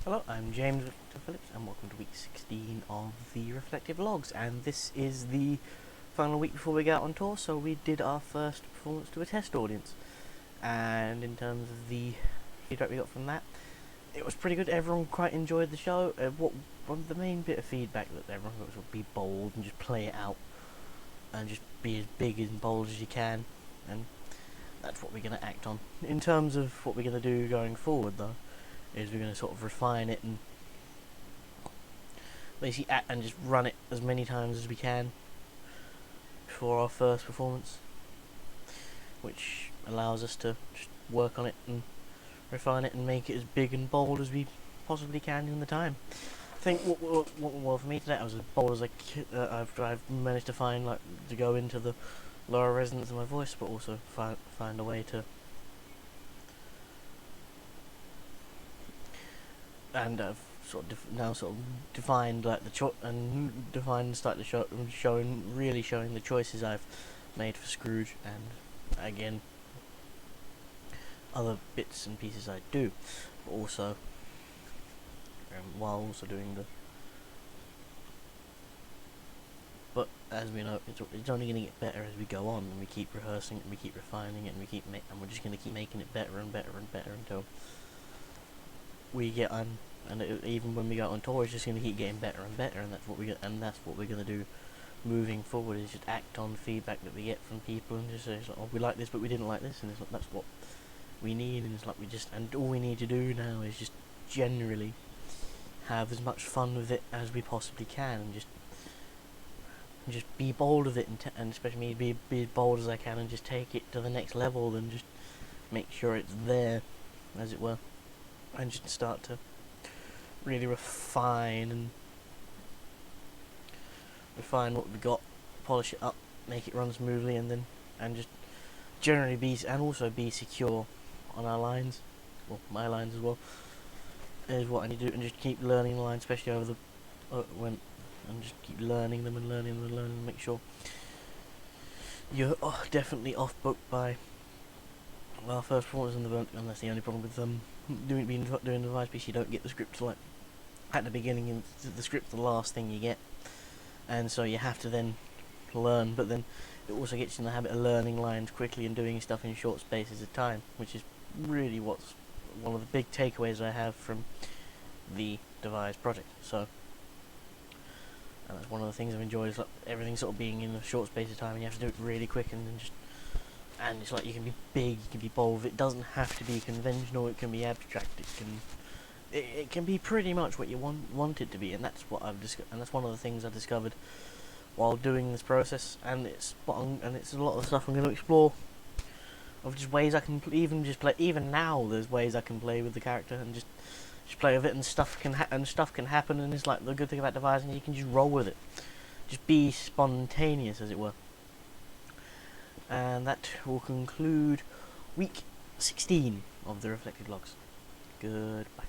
Hello, I'm James Whittington-Phillips and welcome to week 16 of the Reflective Logs, and this is the final week before we go out on tour, so we did our first performance to a test audience, and in terms of the feedback we got from that, it was pretty good. Everyone quite enjoyed the show. One of the main bit of feedback that everyone got was be bold and just play it out and just be as big and bold as you can, and that's what we're going to act on. In terms of what we're going to do going forward though, is we're going to sort of refine it and basically act and just run it as many times as we can before our first performance, which allows us to just work on it and refine it and make it as big and bold as we possibly can in the time. I think what for me today, I was as bold as I've managed to find, like, to go into the lower resonance of my voice, but also find a way to and I've now defined like started showing the choices I've made for Scrooge, and again other bits and pieces I do, but also while also doing the. But as we know, it's only going to get better as we go on, and we keep rehearsing it, and we keep refining it, and and we're just going to keep making it better and better and better until we get on, and even when we go on tour, it's just going to keep getting better and better, and that's what we're going to do moving forward. Is just act on feedback that we get from people, and just say, like, oh, we like this, but we didn't like this, and it's like, that's what we need, and it's like and all we need to do now is just generally have as much fun with it as we possibly can, and just be bold with it, and especially me be as bold as I can, and just take it to the next level, and just make sure it's there, as it were, and just start to really refine what we got, polish it up, make it run smoothly, and just generally be secure on our lines, well, my lines as well, is what I need to do, and just keep learning the lines, especially over the and just keep learning them and learning them and learning them, make sure you're definitely off book by our first performance in the book, and that's the only problem with doing the device piece. You don't get the script like at the beginning, and the script's the last thing you get, and so you have to then learn, but then it also gets you in the habit of learning lines quickly and doing stuff in short spaces of time, which is really what's one of the big takeaways I have from the Devise project. So, and that's one of the things I've enjoyed, is like everything sort of being in a short space of time, and you have to do it really quick, and it's like you can be big, you can be bold. It doesn't have to be conventional. It can be abstract. It can be pretty much what you want it to be, and that's what and that's one of the things I discovered while doing this process. And it's a lot of the stuff I'm going to explore of just ways I can even just play. Even now, there's ways I can play with the character and just play with it, and stuff can happen. And it's like the good thing about devising, you can just roll with it, just be spontaneous, as it were. And that will conclude week 16 of the Reflected Logs. Goodbye.